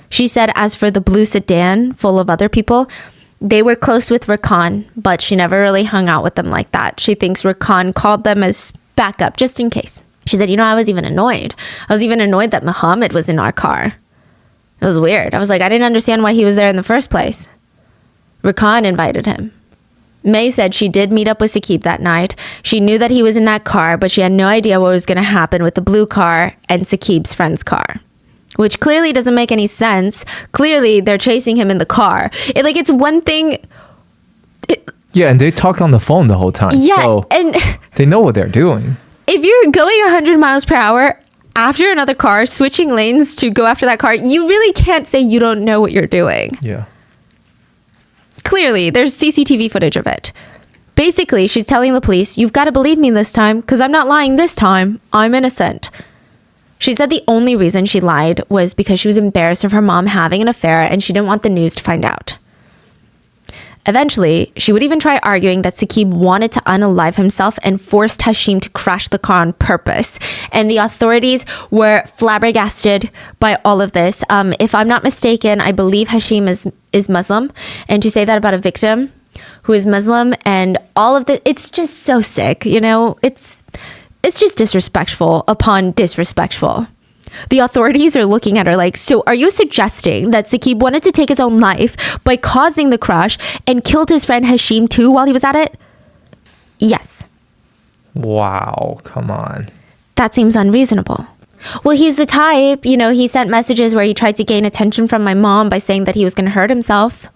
She said as for the blue sedan full of other people, they were close with Rakan, but she never really hung out with them like that. She thinks Rakan called them as backup, just in case. She said, I was even annoyed. I was even annoyed that Muhammad was in our car. It was weird. I was like, I didn't understand why he was there in the first place. Rakan invited him. May said she did meet up with Saqib that night. She knew that he was in that car, but she had no idea what was going to happen with the blue car and Saqib's friend's car. Which clearly doesn't make any sense. Clearly, they're chasing him in the car. It's one thing. Yeah, and they talk on the phone the whole time. Yeah, so and they know what they're doing. If you're going 100 miles per hour after another car, switching lanes to go after that car, you really can't say you don't know what you're doing. Yeah. Clearly, there's CCTV footage of it. Basically, she's telling the police, you've got to believe me this time, because I'm not lying this time. I'm innocent. She said the only reason she lied was because she was embarrassed of her mom having an affair and she didn't want the news to find out. Eventually, she would even try arguing that Saqib wanted to unalive himself and forced Hashim to crash the car on purpose. And the authorities were flabbergasted by all of this. If I'm not mistaken, I believe Hashim is Muslim. And to say that about a victim who is Muslim and all of this, it's just so sick, It's just disrespectful upon disrespectful. The authorities are looking at her like, so are you suggesting that Saqib wanted to take his own life by causing the crash and killed his friend Hashim too while he was at it? Yes. Wow, come on. That seems unreasonable. Well, he's the type, he sent messages where he tried to gain attention from my mom by saying that he was going to hurt himself.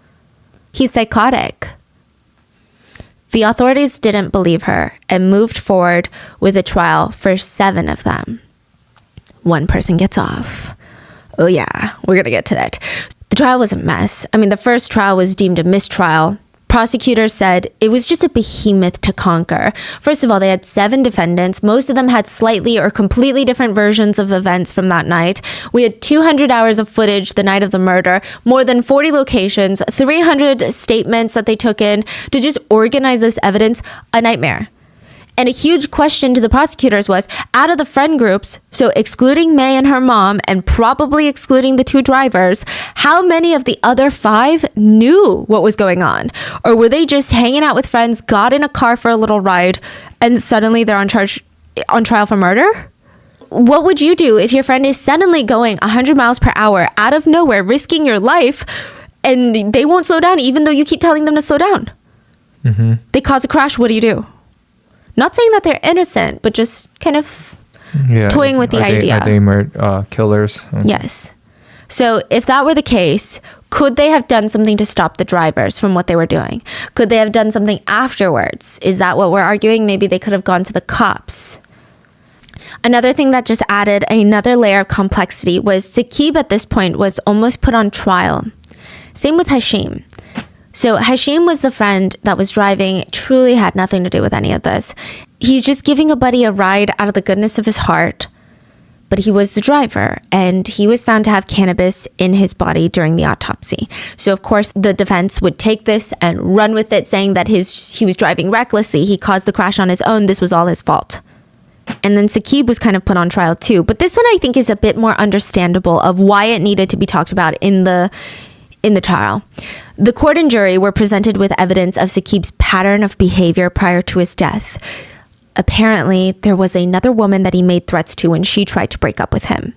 He's psychotic. The authorities didn't believe her and moved forward with a trial for 7 of them. One person gets off. Oh yeah, we're going to get to that. The trial was a mess. The first trial was deemed a mistrial, Prosecutors said it was just a behemoth to conquer. First of all, they had 7 defendants. Most of them had slightly or completely different versions of events from that night. We had 200 hours of footage the night of the murder, more than 40 locations, 300 statements that they took in to just organize this evidence. A nightmare. And a huge question to the prosecutors was, out of the friend groups, so excluding May and her mom and probably excluding the 2 drivers, how many of the other 5 knew what was going on? Or were they just hanging out with friends, got in a car for a little ride, and suddenly they're on trial for murder? What would you do if your friend is suddenly going 100 miles per hour out of nowhere, risking your life, and they won't slow down even though you keep telling them to slow down? Mm-hmm. They cause a crash, what do you do? Not saying that they're innocent, but just kind of toying with the idea. Are they killers? Yes. So if that were the case, could they have done something to stop the drivers from what they were doing? Could they have done something afterwards? Is that what we're arguing? Maybe they could have gone to the cops. Another thing that just added another layer of complexity was Saqib at this point was almost put on trial. Same with Hashim. So Hashim was the friend that was driving, truly had nothing to do with any of this. He's just giving a buddy a ride out of the goodness of his heart. But he was the driver, and he was found to have cannabis in his body during the autopsy. So of course the defense would take this and run with it, saying that he was driving recklessly, he caused the crash on his own, this was all his fault. And then Saqib was kind of put on trial too. But this one I think is a bit more understandable of why it needed to be talked about in the trial. The court and jury were presented with evidence of Saqib's pattern of behavior prior to his death. Apparently, there was another woman that he made threats to when she tried to break up with him.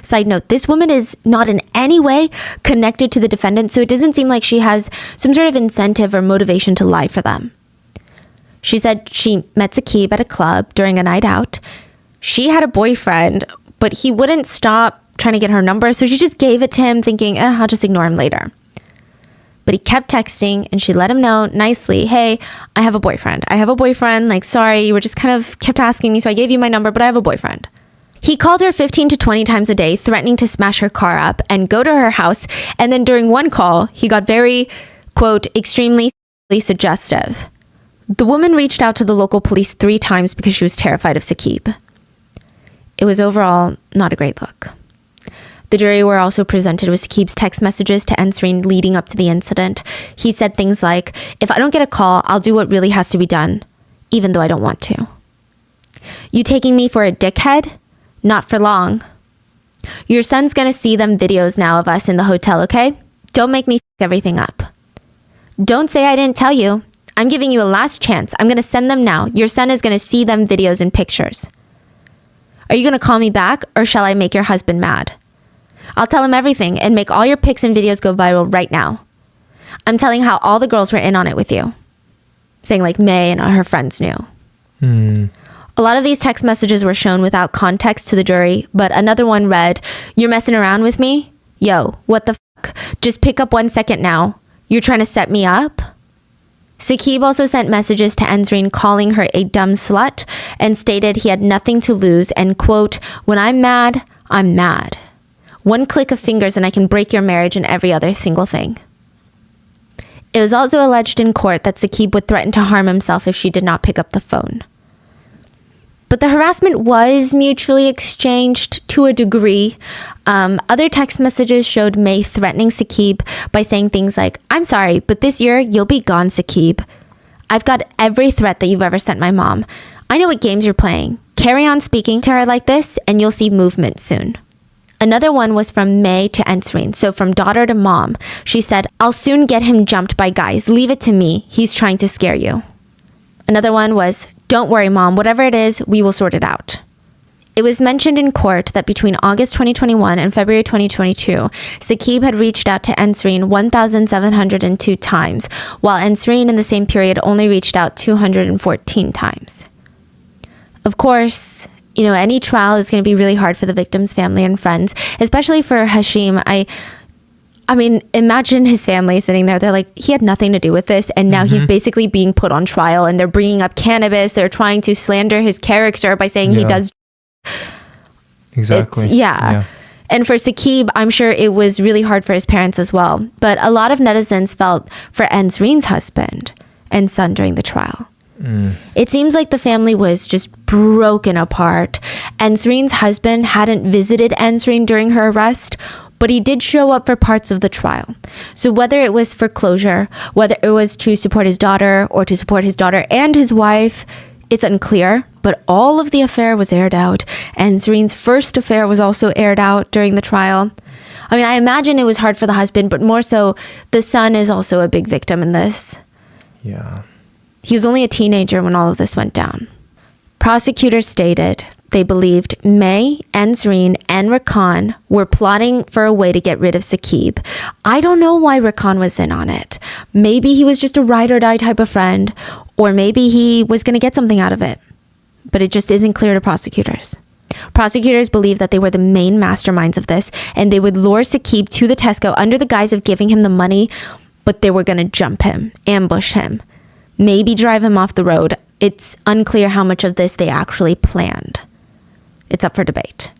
Side note, this woman is not in any way connected to the defendant, so it doesn't seem like she has some sort of incentive or motivation to lie for them. She said she met Saqib at a club during a night out. She had a boyfriend, but he wouldn't stop trying to get her number, so she just gave it to him thinking, I'll just ignore him later. But he kept texting, and she let him know nicely, hey, I have a boyfriend. Like, sorry, you were just kind of kept asking me, so I gave you my number, but I have a boyfriend. He called her 15 to 20 times a day, threatening to smash her car up and go to her house. And then during one call, he got very, quote, extremely suggestive. The woman reached out to the local police 3 times because she was terrified of Saqib. It was overall not a great look. The jury were also presented with Saqib's text messages to Ensreen leading up to the incident. He said things like, if I don't get a call, I'll do what really has to be done, even though I don't want to. You taking me for a dickhead? Not for long. Your son's gonna see them videos now of us in the hotel, okay? Don't make me f*** everything up. Don't say I didn't tell you. I'm giving you a last chance. I'm gonna send them now. Your son is gonna see them videos and pictures. Are you gonna call me back, or shall I make your husband mad? I'll tell him everything and make all your pics and videos go viral right now. I'm telling how all the girls were in on it with you. Saying like May and her friends knew. A lot of these text messages were shown without context to the jury, but another one read, you're messing around with me? Yo, what the fuck? Just pick up 1 second now. You're trying to set me up? Saqib also sent messages to Ensreen calling her a dumb slut and stated he had nothing to lose and, quote, when I'm mad, I'm mad. 1 click of fingers and I can break your marriage and every other single thing. It was also alleged in court that Saqib would threaten to harm himself if she did not pick up the phone. But the harassment was mutually exchanged to a degree. Other text messages showed May threatening Saqib by saying things like, I'm sorry, but this year you'll be gone, Saqib. I've got every threat that you've ever sent my mom. I know what games you're playing. Carry on speaking to her like this and you'll see movement soon. Another one was from May to Ensreen, so from daughter to mom. She said, I'll soon get him jumped by guys. Leave it to me. He's trying to scare you. Another one was, don't worry, mom. Whatever it is, we will sort it out. It was mentioned in court that between August 2021 and February 2022, Saqib had reached out to Ensreen 1,702 times, while Ensreen in the same period only reached out 214 times. Of course, you know, any trial is going to be really hard for the victim's family and friends, especially for Hashim. I mean, imagine his family sitting there. They're like, he had nothing to do with this. And now he's basically being put on trial and they're bringing up cannabis. They're trying to slander his character by saying he does. Exactly. Yeah. And for Saqib, I'm sure it was really hard for his parents as well. But a lot of netizens felt for Ansreen's husband and son during the trial. It seems like the family was just broken apart. Ansreen's husband hadn't visited Ansreen during her arrest, but he did show up for parts of the trial. So whether it was for closure, whether it was to support his daughter or to support his daughter and his wife, it's unclear. But all of the affair was aired out. Ansreen's first affair was also aired out during the trial. I mean, I imagine it was hard for the husband, but more so, the son is also a big victim in this. Yeah. He was only a teenager when all of this went down. Prosecutors stated they believed May, Ansreen, and Rakan were plotting for a way to get rid of Saqib. I don't know why Rakan was in on it. Maybe he was just a ride or die type of friend, or maybe he was going to get something out of it. But it just isn't clear to prosecutors. Prosecutors believe that they were the main masterminds of this, and they would lure Saqib to the Tesco under the guise of giving him the money, but they were going to jump him, ambush him, maybe drive him off the road. It's unclear how much of this they actually planned. It's up for debate.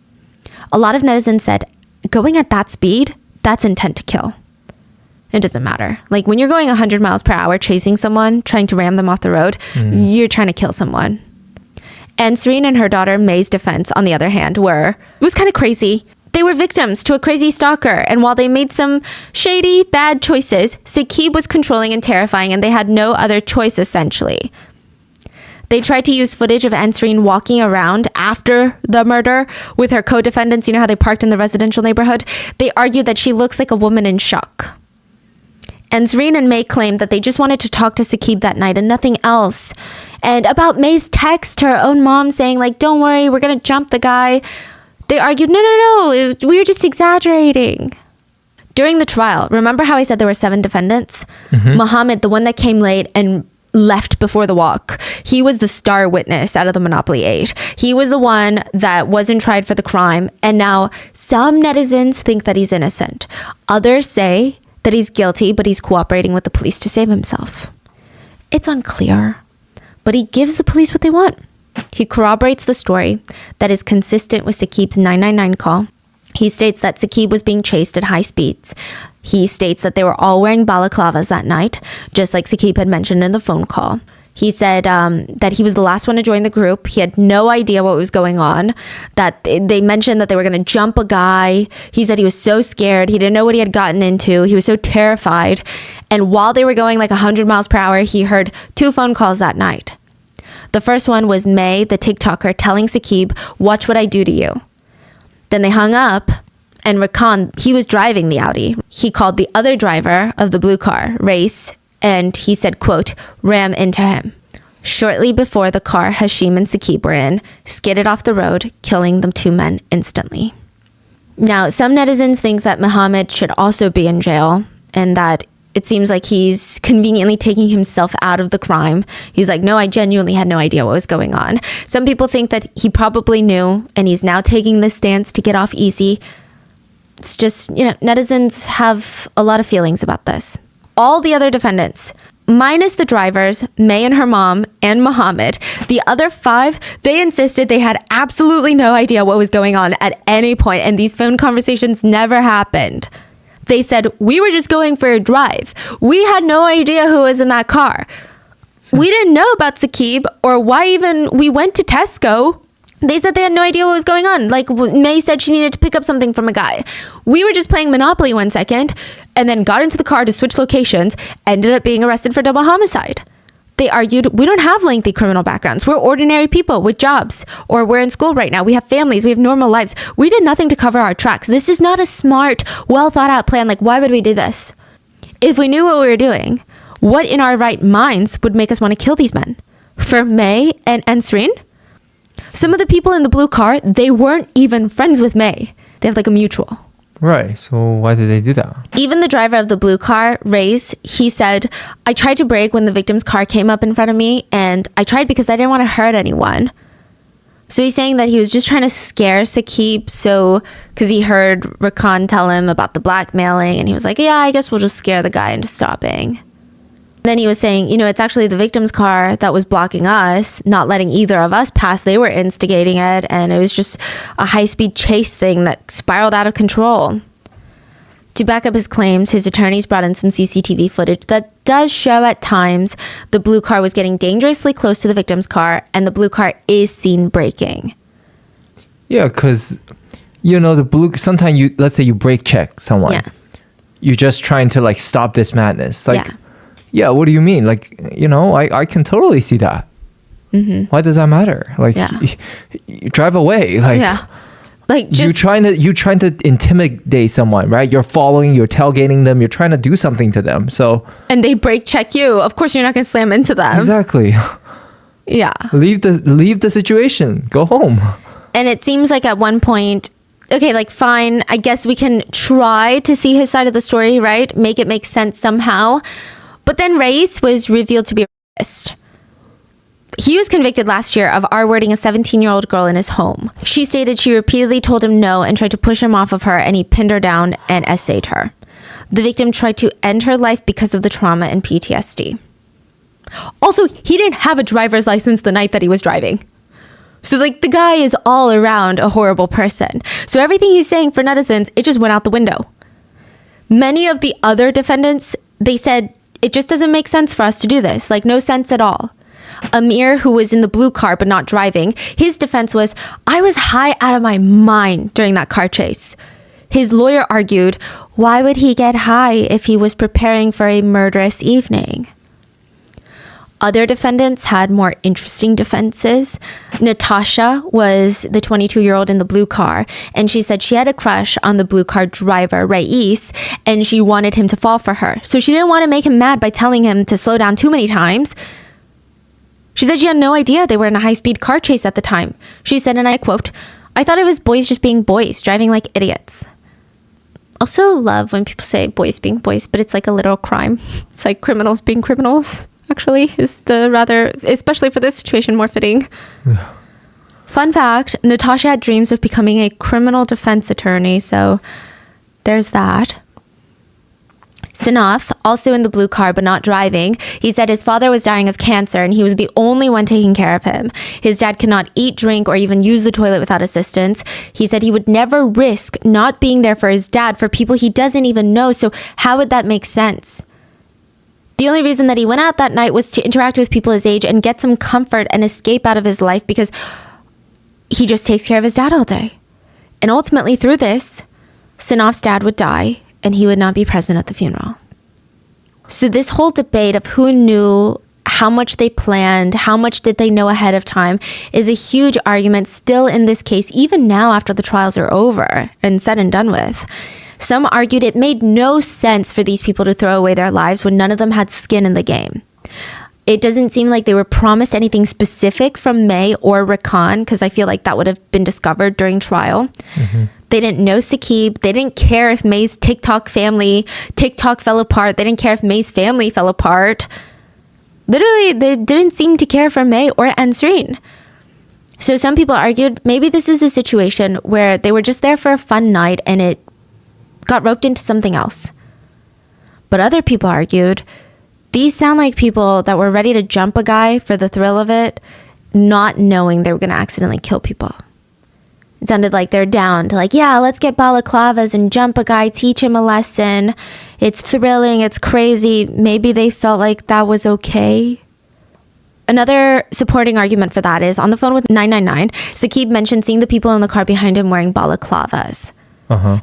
A lot of netizens said, going at that speed, that's intent to kill. It doesn't matter. Like when you're going 100 miles per hour chasing someone, trying to ram them off the road, you're trying to kill someone. Ansreen and her daughter May's defense, on the other hand, it was kind of crazy. They were victims to a crazy stalker, and while they made some shady, bad choices, Saqib was controlling and terrifying, and they had no other choice, essentially. They tried to use footage of Ansreen walking around after the murder with her co-defendants. You know how they parked in the residential neighborhood? They argued that she looks like a woman in shock. Ansreen and May claimed that they just wanted to talk to Saqib that night and nothing else. And about May's text to her own mom saying, like, don't worry, we're going to jump the guy. They argued, no, we were just exaggerating. During the trial, remember how I said there were 7 defendants? Muhammad, the one that came late and left before the walk, he was the star witness out of the Monopoly 8. He was the one that wasn't tried for the crime. And now some netizens think that he's innocent. Others say that he's guilty, but he's cooperating with the police to save himself. It's unclear, but he gives the police what they want. He corroborates the story that is consistent with Saqib's 999 call. He states that Saqib was being chased at high speeds. He states that they were all wearing balaclavas that night, just like Saqib had mentioned in the phone call. He said that he was the last one to join the group. He had no idea what was going on, that they mentioned that they were going to jump a guy. He said he was so scared. He didn't know what he had gotten into. He was so terrified. And while they were going like 100 miles per hour, he heard 2 phone calls that night. The first one was May, the TikToker, telling Saqib, watch what I do to you. Then they hung up, and Rakan, he was driving the Audi. He called the other driver of the blue car, Race, and he said, quote, ram into him. Shortly before the car Hashim and Saqib were in, skidded off the road, killing the 2 men instantly. Now, some netizens think that Muhammad should also be in jail, and that it seems like he's conveniently taking himself out of the crime. He's like, no, I genuinely had no idea what was going on. Some people think that he probably knew, and he's now taking this stance to get off easy. It's just, netizens have a lot of feelings about this. All the other defendants, minus the drivers, May and her mom, and Muhammad, the other 5, they insisted they had absolutely no idea what was going on at any point, and these phone conversations never happened. They said, we were just going for a drive. We had no idea who was in that car. We didn't know about Saqib or why even we went to Tesco. They said they had no idea what was going on. Like May said she needed to pick up something from a guy. We were just playing Monopoly 1 second and then got into the car to switch locations, ended up being arrested for double homicide. They argued, we don't have lengthy criminal backgrounds. We're ordinary people with jobs, or we're in school right now. We have families. We have normal lives. We did nothing to cover our tracks. This is not a smart, well thought out plan. Like, why would we do this? If we knew what we were doing, what in our right minds would make us want to kill these men? For May and Ansreen? Some of the people in the blue car, they weren't even friends with May. They have like a mutual. Right. So why did they do that? Even the driver of the blue car, Race, he said, I tried to brake when the victim's car came up in front of me, and I tried because I didn't want to hurt anyone. So he's saying that he was just trying to scare Saqib, because he heard Rakan tell him about the blackmailing, and he was like, yeah, I guess we'll just scare the guy into stopping. Then he was saying, it's actually the victim's car that was blocking us, not letting either of us pass. They were instigating it, and it was just a high-speed chase thing that spiraled out of control. To back up his claims, his attorneys brought in some CCTV footage that does show at times the blue car was getting dangerously close to the victim's car, and the blue car is seen braking. Yeah, because, the blue, sometimes let's say you brake check someone. Yeah. You're just trying to like stop this madness. Like, Yeah. yeah, what do you mean? Like, I can totally see that. Mm-hmm. Why does that matter? Like, Yeah. you drive away. Like, Yeah. Like just you're trying to intimidate someone, right? You're following, you're tailgating them, you're trying to do something to them. So and they brake check you. Of course, you're not going to slam into them. exactly. Yeah. Leave the situation. Go home. And it seems like at one point, okay, like fine, I guess we can try to see his side of the story, right? Make it make sense somehow. But then Reyes was revealed to be a rapist. He was convicted last year of R-wording a 17-year-old girl in his home. She stated she repeatedly told him no and tried to push him off of her, and he pinned her down and essayed her. The victim tried to end her life because of the trauma and PTSD. Also, he didn't have a driver's license the night that he was driving. So, like, the guy is all around a horrible person. So everything he's saying for netizens, it just went out the window. Many of the other defendants, they said, it just doesn't make sense for us to do this. Like, no sense at all. Amir, who was in the blue car but not driving, his defense was, I was high out of my mind during that car chase. His lawyer argued, why would he get high if he was preparing for a murderous evening? Other defendants had more interesting defenses. Natasha was the 22-year-old in the blue car, and she said she had a crush on the blue car driver, Reyes, and she wanted him to fall for her. So she didn't want to make him mad by telling him to slow down too many times. She said she had no idea they were in a high-speed car chase at the time. She said, and I quote, I thought it was boys just being boys, driving like idiots. Also love when people say boys being boys, but it's like a literal crime. It's like criminals being criminals, actually, is the rather, especially for this situation, more fitting. Yeah. Fun fact, Natasha had dreams of becoming a criminal defense attorney, so there's that. Sanaf, also in the blue car but not driving, he said his father was dying of cancer and he was the only one taking care of him. His dad could not eat, drink, or even use the toilet without assistance. He said he would never risk not being there for his dad for people he doesn't even know, so how would that make sense? The only reason that he went out that night was to interact with people his age and get some comfort and escape out of his life because he just takes care of his dad all day. And ultimately through this, Sanaf's dad would die and he would not be present at the funeral. So this whole debate of who knew, how much they planned, how much did they know ahead of time is a huge argument still in this case, even now after the trials are over and said and done with. Some argued it made no sense for these people to throw away their lives when none of them had skin in the game. It doesn't seem like they were promised anything specific from May or Rakan, because I feel like that would have been discovered during trial. Mm-hmm. They didn't know Saqib. They didn't care if May's TikTok fell apart. They didn't care if May's family fell apart. Literally, they didn't seem to care for May or Ansreen. So some people argued maybe this is a situation where they were just there for a fun night and it got roped into something else. But other people argued these sound like people that were ready to jump a guy for the thrill of it, not knowing they were going to accidentally kill people. It sounded like they're down to like, yeah, let's get balaclavas and jump a guy, teach him a lesson. It's thrilling. It's crazy. Maybe they felt like that was okay. Another supporting argument for that is on the phone with 999, Saqib mentioned seeing the people in the car behind him wearing balaclavas.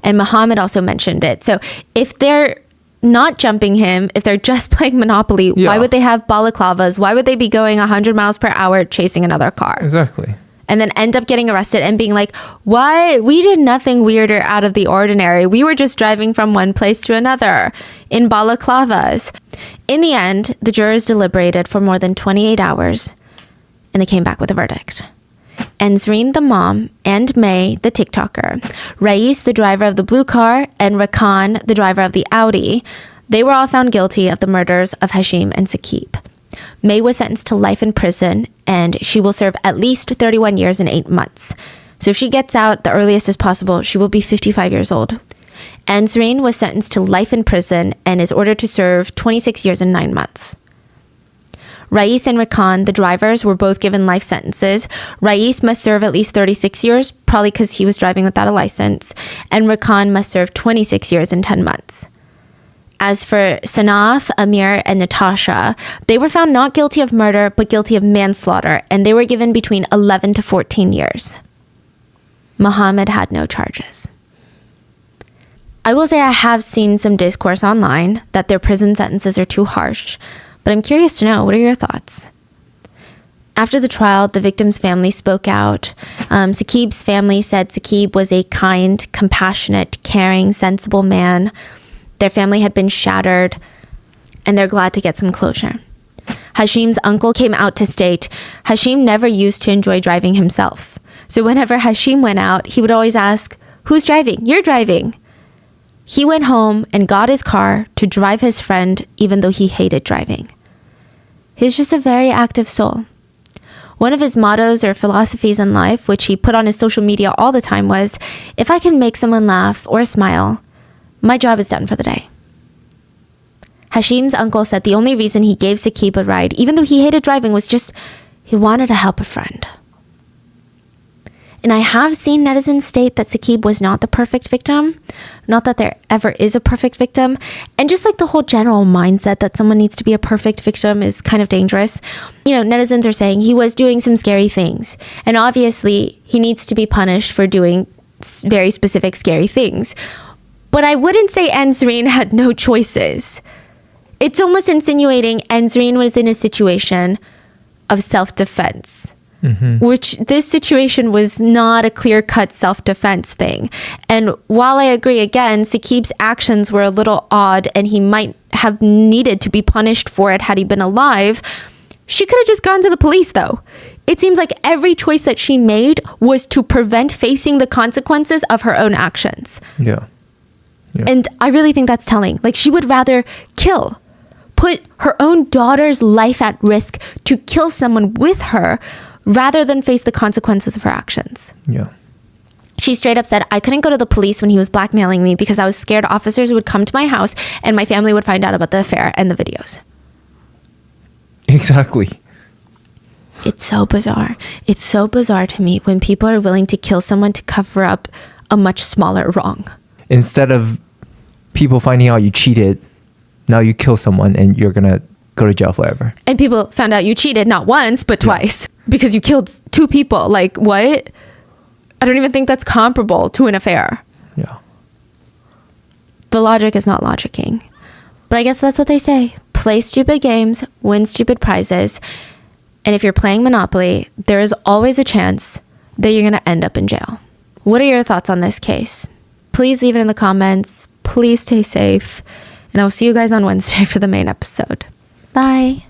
And Muhammad also mentioned it. So if they're not jumping him, if they're just playing Monopoly, why would they have balaclavas? Why would they be going 100 miles per hour chasing another car? Exactly. And then end up getting arrested and being like, what? We did nothing weird or out of the ordinary. We were just driving from one place to another in balaclavas. In the end, the jurors deliberated for more than 28 hours and they came back with a verdict. Ansreen, the mom, and May, the TikToker, Reyes, the driver of the blue car, and Rakan, the driver of the Audi, they were all found guilty of the murders of Hashim and Saqib. May was sentenced to life in prison, and she will serve at least 31 years and 8 months. So if she gets out the earliest as possible, she will be 55 years old. Ansreen was sentenced to life in prison and is ordered to serve 26 years and 9 months. Rais and Rakan, the drivers, were both given life sentences. Rais must serve at least 36 years, probably because he was driving without a license, and Rakan must serve 26 years and 10 months. As for Sanaf, Amir, and Natasha, they were found not guilty of murder, but guilty of manslaughter, and they were given between 11 to 14 years. Mohammed had no charges. I will say I have seen some discourse online that their prison sentences are too harsh, but I'm curious to know, what are your thoughts? After the trial, the victim's family spoke out. Saqib's family said Saqib was a kind, compassionate, caring, sensible man. Their family had been shattered, and they're glad to get some closure. Hashim's uncle came out to state Hashim never used to enjoy driving himself. So whenever Hashim went out, he would always ask, "Who's driving? You're driving." He went home and got his car to drive his friend, even though he hated driving. He's just a very active soul. One of his mottos or philosophies in life, which he put on his social media all the time, was, "If I can make someone laugh or smile, my job is done for the day." Hashim's uncle said the only reason he gave Saqib a ride, even though he hated driving, was just he wanted to help a friend. And I have seen netizens state that Saqib was not the perfect victim. Not that there ever is a perfect victim. And just like the whole general mindset that someone needs to be a perfect victim is kind of dangerous. You know, netizens are saying he was doing some scary things. And obviously, he needs to be punished for doing very specific scary things. But I wouldn't say Enzreen had no choices. It's almost insinuating Enzreen was in a situation of self-defense. Which this situation was not a clear-cut self-defense thing. And while I agree, again, Saqib's actions were a little odd and he might have needed to be punished for it had he been alive, she could have just gone to the police, though. It seems like every choice that she made was to prevent facing the consequences of her own actions. Yeah. And I really think that's telling. Like, she would rather put her own daughter's life at risk to kill someone with her rather than face the consequences of her actions. Yeah. She straight up said, "I couldn't go to the police when he was blackmailing me because I was scared officers would come to my house and my family would find out about the affair and the videos." Exactly. It's so bizarre. It's so bizarre to me when people are willing to kill someone to cover up a much smaller wrong. Instead of people finding out you cheated, now you kill someone and you're going to go to jail forever. And people found out you cheated not once, but twice. Because you killed 2 people. Like, what? I don't even think that's comparable to an affair. Yeah. The logic is not logicking. But I guess that's what they say. Play stupid games, win stupid prizes. And if you're playing Monopoly, there is always a chance that you're going to end up in jail. What are your thoughts on this case? Please leave it in the comments. Please stay safe. And I'll see you guys on Wednesday for the main episode. Bye.